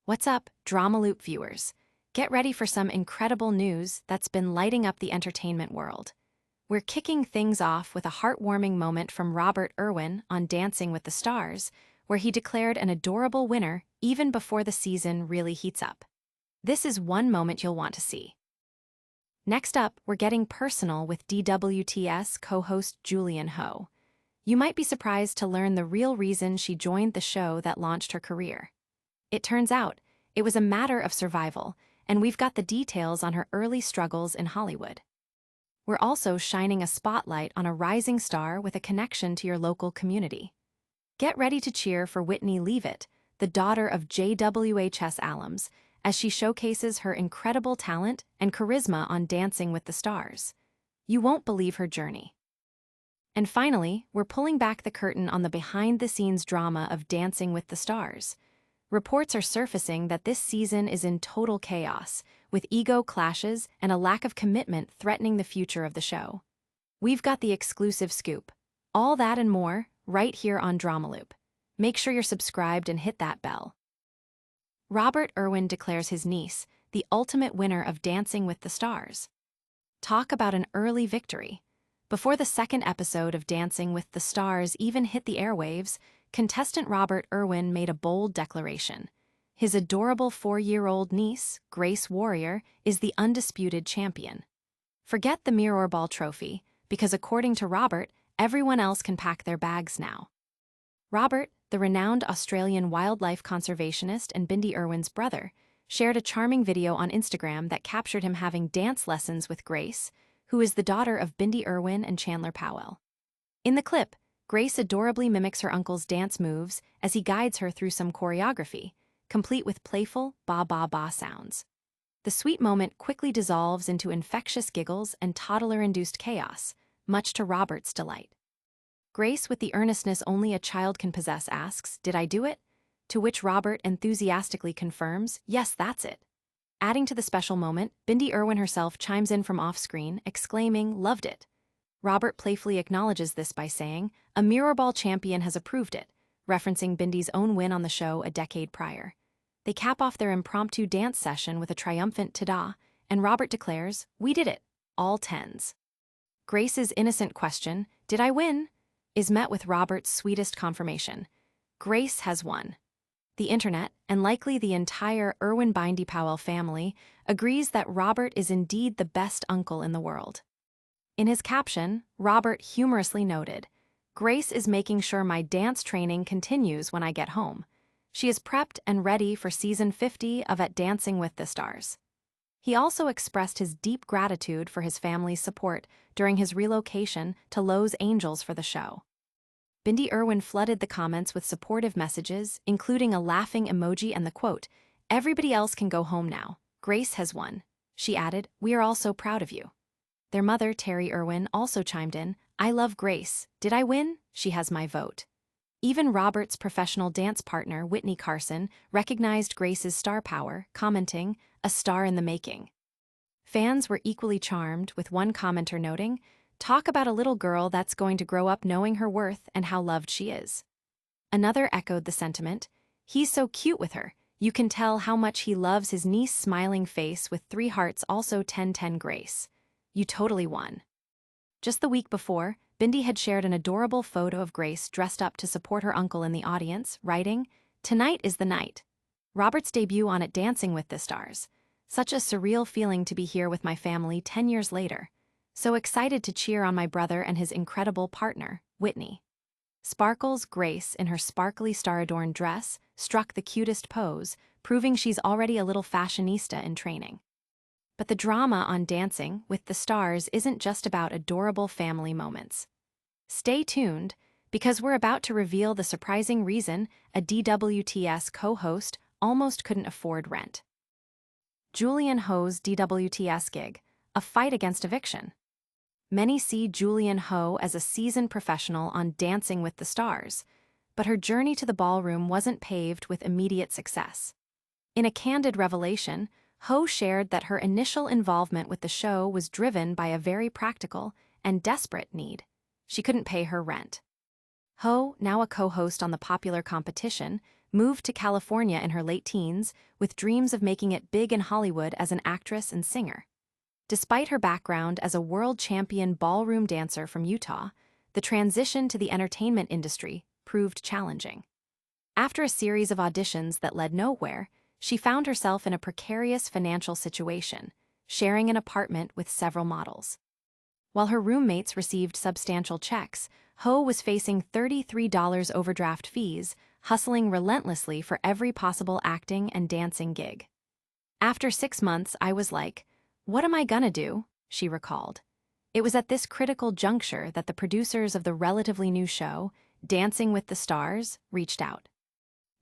What's up, Drama Loop viewers? Get ready for some incredible news that's been lighting up the entertainment world. We're kicking things off with a heartwarming moment from Irwin on Dancing with the Stars, where he declared an adorable winner even before the season really heats up. This is one moment you'll want to see. Next up, we're getting personal with DWTS co-host Julianne Hough. You might be surprised to learn the real reason she joined the show that launched her career. It turns out, it was a matter of survival, and we've got the details on her early struggles in Hollywood. We're also shining a spotlight on a rising star with a connection to your local community. Get ready to cheer for Whitney Leavitt, the daughter of JWHS alums, as she showcases her incredible talent and charisma on Dancing with the Stars. You won't believe her journey. And finally, we're pulling back the curtain on the behind-the-scenes drama of Dancing with the Stars. Reports are surfacing that this season is in total chaos, with ego clashes and a lack of commitment threatening the future of the show. We've got the exclusive scoop. All that and more, right here on Drama Loop. Make sure you're subscribed and hit that bell. Irwin declares his niece the ultimate winner of Dancing with the Stars. Talk about an early victory. Before the second episode of Dancing with the Stars even hit the airwaves, contestant Irwin made a bold declaration. His adorable 4-year-old niece, Grace Warrior, is the undisputed champion. Forget the mirror ball trophy, because according to Robert, everyone else can pack their bags now. Robert, the renowned Australian wildlife conservationist and Bindi Irwin's brother, shared a charming video on Instagram that captured him having dance lessons with Grace, who is the daughter of Bindi Irwin and Chandler Powell. In the clip, Grace adorably mimics her uncle's dance moves as he guides her through some choreography, complete with playful ba-ba-ba sounds. The sweet moment quickly dissolves into infectious giggles and toddler-induced chaos, much to Robert's delight. Grace, with the earnestness only a child can possess, asks, "Did I do it?" To which Robert enthusiastically confirms, "Yes, that's it." Adding to the special moment, Bindi Irwin herself chimes in from off-screen, exclaiming, "Loved it." Robert playfully acknowledges this by saying, "A mirrorball champion has approved it," referencing Bindi's own win on the show a decade prior. They cap off their impromptu dance session with a triumphant ta-da, and Robert declares, "We did it, all tens." Grace's innocent question, "Did I win?" is met with Robert's sweetest confirmation. Grace has won. The internet, and likely the entire Irwin Bindi Powell family, agrees that Robert is indeed the best uncle in the world. In his caption, Robert humorously noted, "Grace is making sure my dance training continues when I get home. She is prepped and ready for season 50 of At Dancing with the Stars." He also expressed his deep gratitude for his family's support during his relocation to Los Angeles for the show. Bindi Irwin flooded the comments with supportive messages, including a laughing emoji and the quote, "Everybody else can go home now. Grace has won." She added, "We are all so proud of you." Their mother, Terry Irwin, also chimed in, "I love Grace. Did I win? She has my vote." Even Robert's professional dance partner, Whitney Carson, recognized Grace's star power, commenting, "A star in the making." Fans were equally charmed, with one commenter noting, "Talk about a little girl that's going to grow up knowing her worth and how loved she is." Another echoed the sentiment, "He's so cute with her. You can tell how much he loves his niece's smiling face," with 3 hearts also 10-10 Grace. "You totally won." Just the week before, Bindi had shared an adorable photo of Grace dressed up to support her uncle in the audience, writing, "Tonight is the night. Robert's debut on It Dancing with the Stars. Such a surreal feeling to be here with my family 10 years later. So excited to cheer on my brother and his incredible partner, Whitney." Sparkles Grace, in her sparkly star-adorned dress, struck the cutest pose, proving she's already a little fashionista in training. But the drama on Dancing with the Stars isn't just about adorable family moments. Stay tuned, because we're about to reveal the surprising reason a DWTS co-host almost couldn't afford rent. Julianne Hough's DWTS gig, a fight against eviction. Many see Julianne Hough as a seasoned professional on Dancing with the Stars, but her journey to the ballroom wasn't paved with immediate success. In a candid revelation, Hough shared that her initial involvement with the show was driven by a very practical and desperate need. She couldn't pay her rent. Hough, now a co-host on the popular competition, moved to California in her late teens with dreams of making it big in Hollywood as an actress and singer. Despite her background as a world champion ballroom dancer from Utah, the transition to the entertainment industry proved challenging. After a series of auditions that led nowhere, she found herself in a precarious financial situation, sharing an apartment with several models. While her roommates received substantial checks, Hough was facing $33 overdraft fees, hustling relentlessly for every possible acting and dancing gig. After 6 months, I was like, "What am I gonna do?" she recalled. It was at this critical juncture that the producers of the relatively new show, Dancing with the Stars, reached out.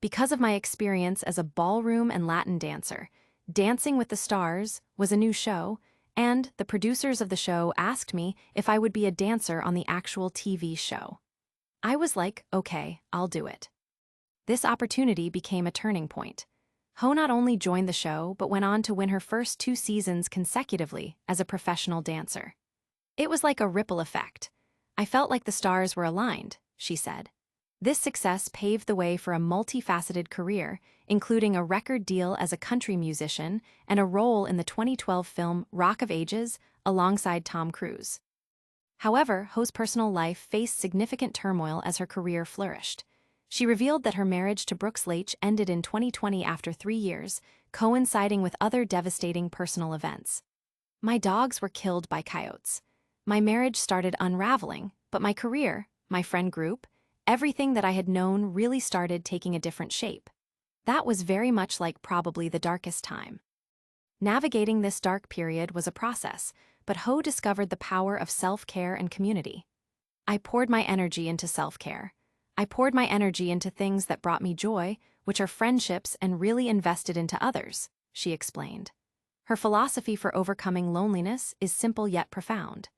Because of my experience as a ballroom and Latin dancer, Dancing with the Stars was a new show, and the producers of the show asked me if I would be a dancer on the actual TV show. I was like, okay, I'll do it. This opportunity became a turning point. Hough not only joined the show, but went on to win her first 2 seasons consecutively as a professional dancer. It was like a ripple effect. I felt like the stars were aligned, she said. This success paved the way for a multifaceted career, including a record deal as a country musician and a role in the 2012 film Rock of Ages alongside Tom Cruise. However, Hough's personal life faced significant turmoil as her career flourished. She revealed that her marriage to Brooks Leach ended in 2020 after 3 years, coinciding with other devastating personal events. "My dogs were killed by coyotes. My marriage started unraveling, but my career, my friend group, everything that I had known really started taking a different shape. That was very much like probably the darkest time." Navigating this dark period was a process, but Hough discovered the power of self-care and community. "I poured my energy into self-care. I poured my energy into things that brought me joy, which are friendships, and really invested into others," she explained. Her philosophy for overcoming loneliness is simple yet profound.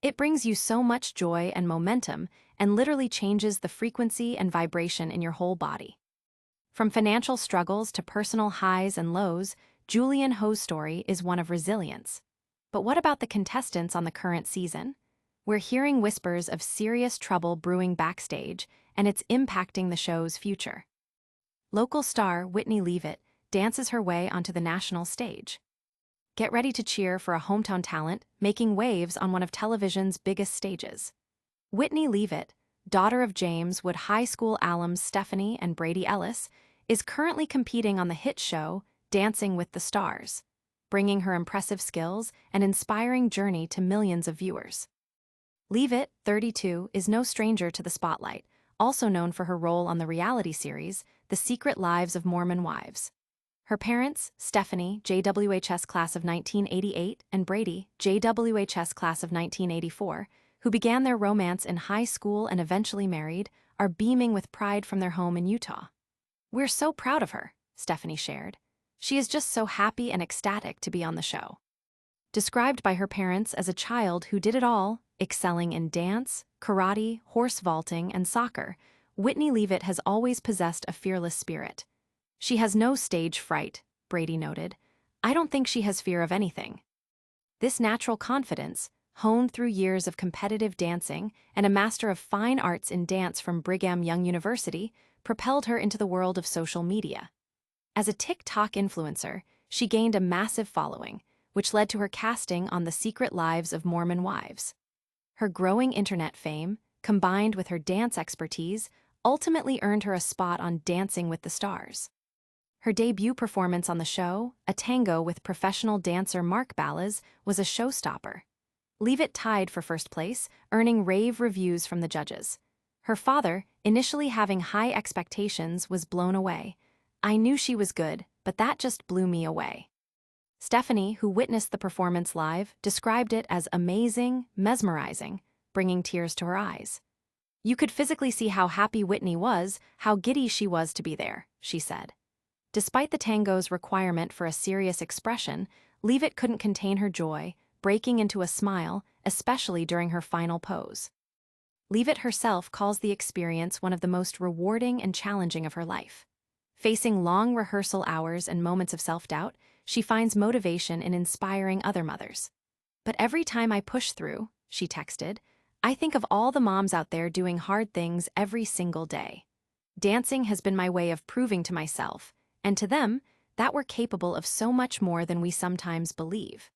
It brings you so much joy and momentum and literally changes the frequency and vibration in your whole body. From financial struggles to personal highs and lows, Julianne Hough's story is one of resilience. But what about the contestants on the current season? We're hearing whispers of serious trouble brewing backstage, and it's impacting the show's future. Local star Whitney Leavitt dances her way onto the national stage. Get ready to cheer for a hometown talent making waves on one of television's biggest stages. Whitney Leavitt, daughter of James Wood High School alums Stephanie and Brady Ellis, is currently competing on the hit show Dancing with the Stars, bringing her impressive skills and inspiring journey to millions of viewers. Leavitt, 32, is no stranger to the spotlight, also known for her role on the reality series The Secret Lives of Mormon Wives. Her parents, Stephanie, JWHS class of 1988, and Brady, JWHS class of 1984, who began their romance in high school and eventually married, are beaming with pride from their home in Utah. "We're so proud of her," Stephanie shared. "She is just so happy and ecstatic to be on the show." Described by her parents as a child who did it all, excelling in dance, karate, horse vaulting, and soccer, Whitney Leavitt has always possessed a fearless spirit. "She has no stage fright," Brady noted. "I don't think she has fear of anything." This natural confidence, honed through years of competitive dancing and a Master of Fine Arts in Dance from Brigham Young University, propelled her into the world of social media. As a TikTok influencer, she gained a massive following, which led to her casting on The Secret Lives of Mormon Wives. Her growing internet fame, combined with her dance expertise, ultimately earned her a spot on Dancing with the Stars. Her debut performance on the show, a tango with professional dancer Mark Ballas, was a showstopper. Leavitt tied for first place, earning rave reviews from the judges. Her father, initially having high expectations, was blown away. "I knew she was good, but that just blew me away." Stephanie, who witnessed the performance live, described it as amazing, mesmerizing, bringing tears to her eyes. "You could physically see how happy Whitney was, how giddy she was to be there," she said. Despite the tango's requirement for a serious expression, Leavitt couldn't contain her joy, breaking into a smile, especially during her final pose. Leavitt herself calls the experience one of the most rewarding and challenging of her life. Facing long rehearsal hours and moments of self-doubt, she finds motivation in inspiring other mothers. "But every time I push through," she texted, "I think of all the moms out there doing hard things every single day." Dancing has been my way of proving to myself, and to them, that we're capable of so much more than we sometimes believe.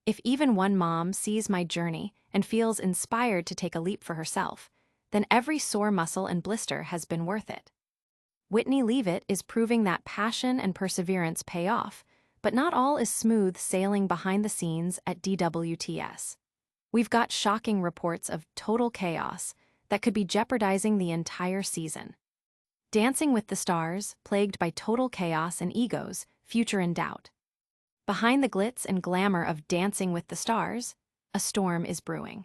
If even one mom sees my journey and feels inspired to take a leap for herself, then every sore muscle and blister has been worth it. Whitney Leavitt is proving that passion and perseverance pay off, but not all is smooth sailing behind the scenes at DWTS. We've got shocking reports of total chaos that could be jeopardizing the entire season. Dancing with the Stars, plagued by total chaos and egos, future in doubt. Behind the glitz and glamour of Dancing with the Stars, a storm is brewing.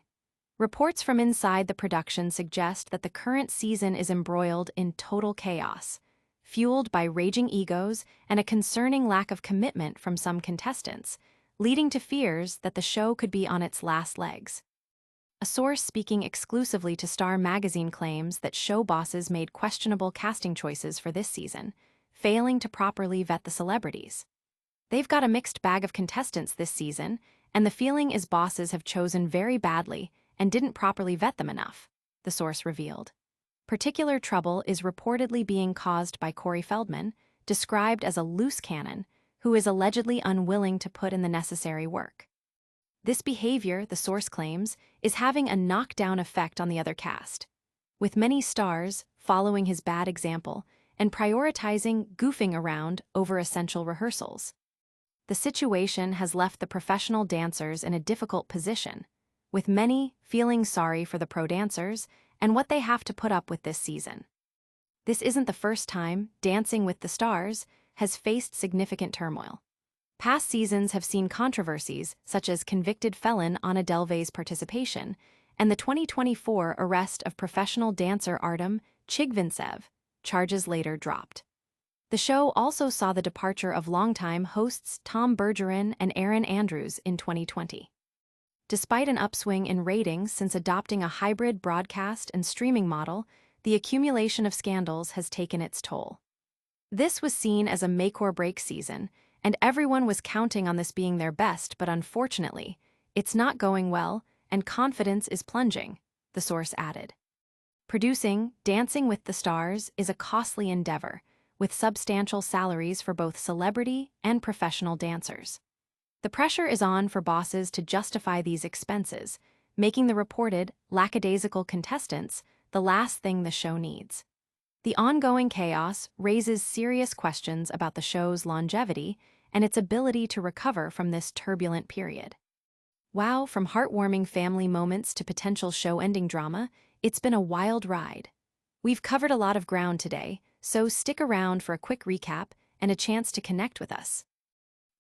Reports from inside the production suggest that the current season is embroiled in total chaos, fueled by raging egos and a concerning lack of commitment from some contestants, leading to fears that the show could be on its last legs. A source speaking exclusively to Star magazine claims that show bosses made questionable casting choices for this season, failing to properly vet the celebrities. They've got a mixed bag of contestants this season, and the feeling is bosses have chosen very badly and didn't properly vet them enough, the source revealed. Particular trouble is reportedly being caused by Corey Feldman, described as a loose cannon, who is allegedly unwilling to put in the necessary work. This behavior, the source claims, is having a knockdown effect on the other cast, with many stars following his bad example and prioritizing goofing around over essential rehearsals. The situation has left the professional dancers in a difficult position, with many feeling sorry for the pro dancers and what they have to put up with this season. This isn't the first time Dancing with the Stars has faced significant turmoil. Past seasons have seen controversies such as convicted felon Anna Delvey's participation and the 2024 arrest of professional dancer Artem Chigvintsev, charges later dropped. The show also saw the departure of longtime hosts Tom Bergeron and Erin Andrews in 2020. Despite an upswing in ratings since adopting a hybrid broadcast and streaming model, the accumulation of scandals has taken its toll. This was seen as a make-or-break season, and everyone was counting on this being their best, but unfortunately, it's not going well, and confidence is plunging, the source added. Producing Dancing with the Stars is a costly endeavor, with substantial salaries for both celebrity and professional dancers. The pressure is on for bosses to justify these expenses, making the reported lackadaisical contestants the last thing the show needs. The ongoing chaos raises serious questions about the show's longevity and its ability to recover from this turbulent period. Wow, from heartwarming family moments to potential show-ending drama, it's been a wild ride. We've covered a lot of ground today, so stick around for a quick recap and a chance to connect with us.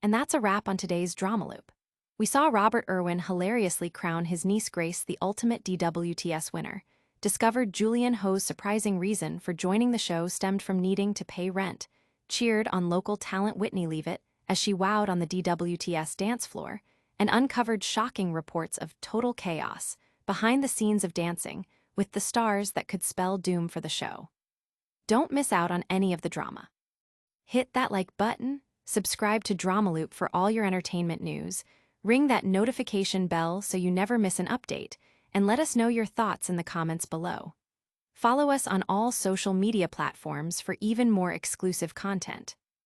And that's a wrap on today's Drama Loop. We saw Robert Irwin hilariously crown his niece Grace the ultimate DWTS winner, discovered Julianne Hough's surprising reason for joining the show stemmed from needing to pay rent, cheered on local talent Whitney Leavitt as she wowed on the DWTS dance floor, and uncovered shocking reports of total chaos behind the scenes of Dancing with the Stars that could spell doom for the show. Don't miss out on any of the drama. Hit that like button, subscribe to Drama Loop for all your entertainment news, ring that notification bell so you never miss an update, and let us know your thoughts in the comments below. Follow us on all social media platforms for even more exclusive content.